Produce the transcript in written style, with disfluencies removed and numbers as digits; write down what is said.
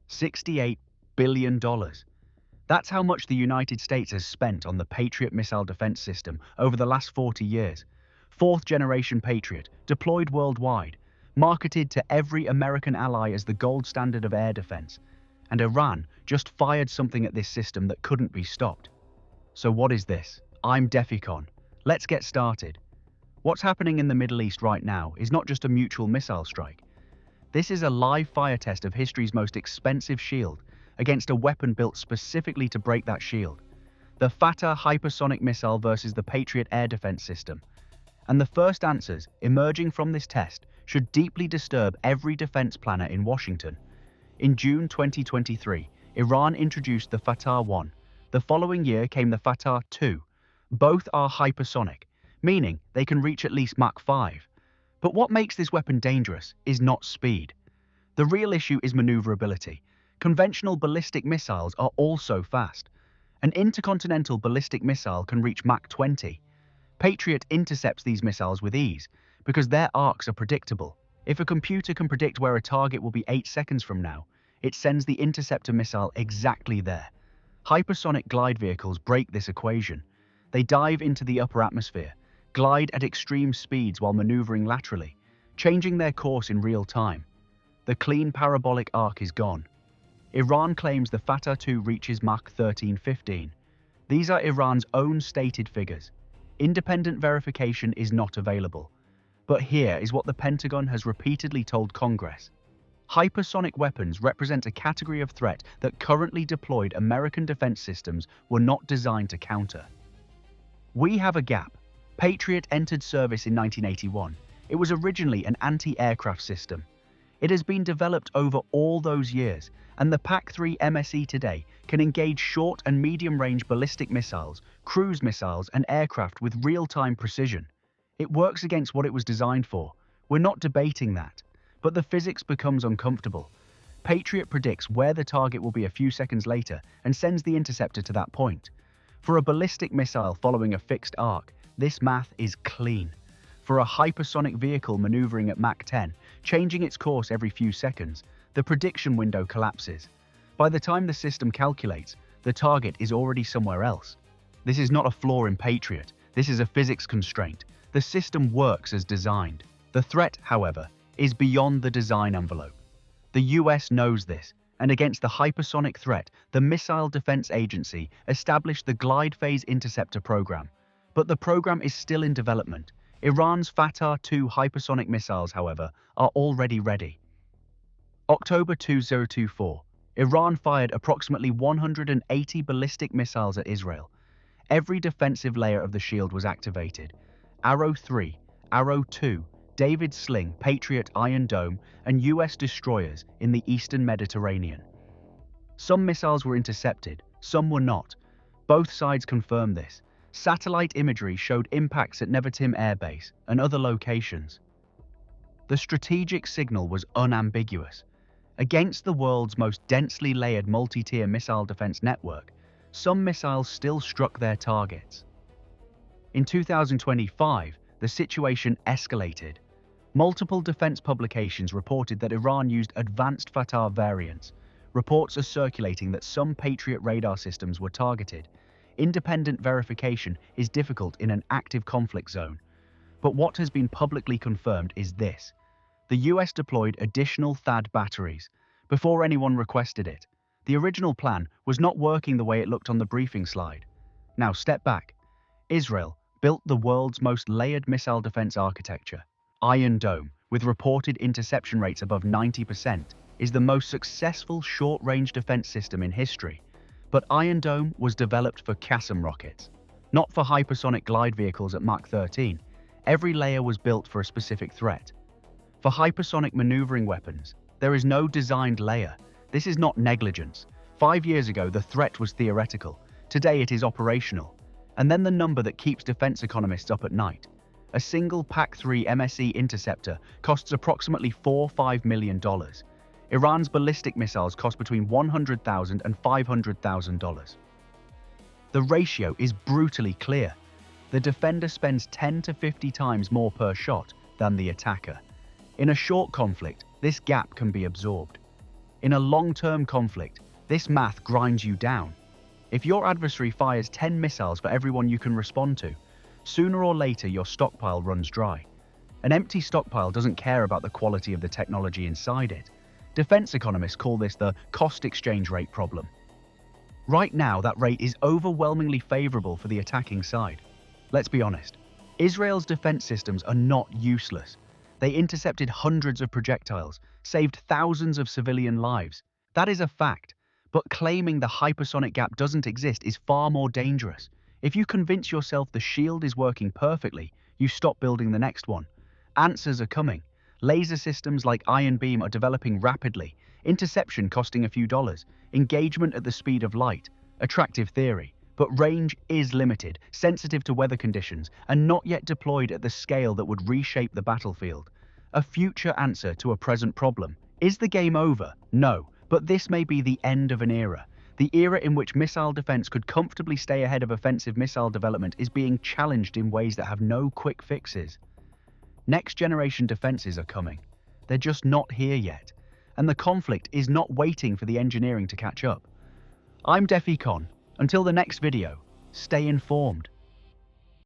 $68 billion. That's how much the United States has spent on the Patriot missile defense system over the last 40 years. Fourth-generation Patriot, deployed worldwide, marketed to every American ally as the gold standard of air defense. And Iran just fired something at this system that couldn't be stopped. So what is this? I'm DefEcon. Let's get started. What's happening in the Middle East right now is not just a mutual missile strike. This is a live fire test of history's most expensive shield against a weapon built specifically to break that shield. The FATAH hypersonic missile versus the Patriot air defense system. And the first answers emerging from this test should deeply disturb every defense planner in Washington. In June 2023, Iran introduced the FATAH 1. The following year came the FATAH 2. Both are hypersonic, meaning they can reach at least Mach 5. But what makes this weapon dangerous is not speed. The real issue is maneuverability. Conventional ballistic missiles are also fast. An intercontinental ballistic missile can reach Mach 20. Patriot intercepts these missiles with ease because their arcs are predictable. If a computer can predict where a target will be 8 seconds from now, it sends the interceptor missile exactly there. Hypersonic glide vehicles break this equation. They dive into the upper atmosphere, glide at extreme speeds while maneuvering laterally, changing their course in real time. The clean parabolic arc is gone. Iran claims the FATAH 2 reaches Mach 13-15. These are Iran's own stated figures. Independent verification is not available. But here is what the Pentagon has repeatedly told Congress. Hypersonic weapons represent a category of threat that currently deployed American defense systems were not designed to counter. We have a gap. Patriot entered service in 1981. It was originally an anti-aircraft system. It has been developed over all those years, and the PAC-3 MSE today can engage short and medium-range ballistic missiles, cruise missiles, and aircraft with real-time precision. It works against what it was designed for. We're not debating that. But the physics becomes uncomfortable. Patriot predicts where the target will be a few seconds later and sends the interceptor to that point. For a ballistic missile following a fixed arc, this math is clean. For a hypersonic vehicle maneuvering at Mach 10, changing its course every few seconds, the prediction window collapses. By the time the system calculates, the target is already somewhere else. This is not a flaw in Patriot. This is a physics constraint. The system works as designed. The threat, however, is beyond the design envelope. The US knows this, and against the hypersonic threat, the Missile Defense Agency established the Glide Phase Interceptor Program. But the program is still in development. Iran's FATAH 2 hypersonic missiles, however, are already ready. October 2024, Iran fired approximately 180 ballistic missiles at Israel. Every defensive layer of the shield was activated. Arrow 3, Arrow 2, David Sling, Patriot Iron Dome, and US destroyers in the eastern Mediterranean. Some missiles were intercepted, some were not. Both sides confirmed this. Satellite imagery showed impacts at Nevatim Air Base and other locations. The strategic signal was unambiguous. Against the world's most densely layered multi-tier missile defense network, some missiles still struck their targets. In 2025, the situation escalated. Multiple defense publications reported that Iran used advanced FATAH variants. Reports are circulating that some Patriot radar systems were targeted. Independent verification is difficult in an active conflict zone. But what has been publicly confirmed is this. The US deployed additional THAAD batteries before anyone requested it. The original plan was not working the way it looked on the briefing slide. Now step back. Israel built the world's most layered missile defense architecture. Iron Dome, with reported interception rates above 90%, is the most successful short-range defense system in history. But Iron Dome was developed for Qassam rockets, not for hypersonic glide vehicles at Mach 13. Every layer was built for a specific threat. For hypersonic maneuvering weapons, there is no designed layer. This is not negligence. 5 years ago, the threat was theoretical. Today, it is operational. And then the number that keeps defense economists up at night. A single PAC-3 MSE interceptor costs approximately $4-5 million. Iran's ballistic missiles cost between $100,000 and $500,000. The ratio is brutally clear. The defender spends 10 to 50 times more per shot than the attacker. In a short conflict, this gap can be absorbed. In a long-term conflict, this math grinds you down. If your adversary fires 10 missiles for every one you can respond to, sooner or later your stockpile runs dry. An empty stockpile doesn't care about the quality of the technology inside it. Defense economists call this the cost exchange rate problem. Right now, that rate is overwhelmingly favorable for the attacking side. Let's be honest, Israel's defense systems are not useless. They intercepted hundreds of projectiles, saved thousands of civilian lives. That is a fact, but claiming the hypersonic gap doesn't exist is far more dangerous. If you convince yourself the shield is working perfectly, you stop building the next one. Answers are coming. Laser systems like Iron Beam are developing rapidly, interception costing a few dollars, engagement at the speed of light. Attractive theory, but range is limited, sensitive to weather conditions, and not yet deployed at the scale that would reshape the battlefield. A future answer to a present problem. Is the game over? No, but this may be the end of an era. The era in which missile defense could comfortably stay ahead of offensive missile development is being challenged in ways that have no quick fixes. Next-generation defenses are coming. They're just not here yet, and the conflict is not waiting for the engineering to catch up. I'm DefEcon. Until the next video, stay informed.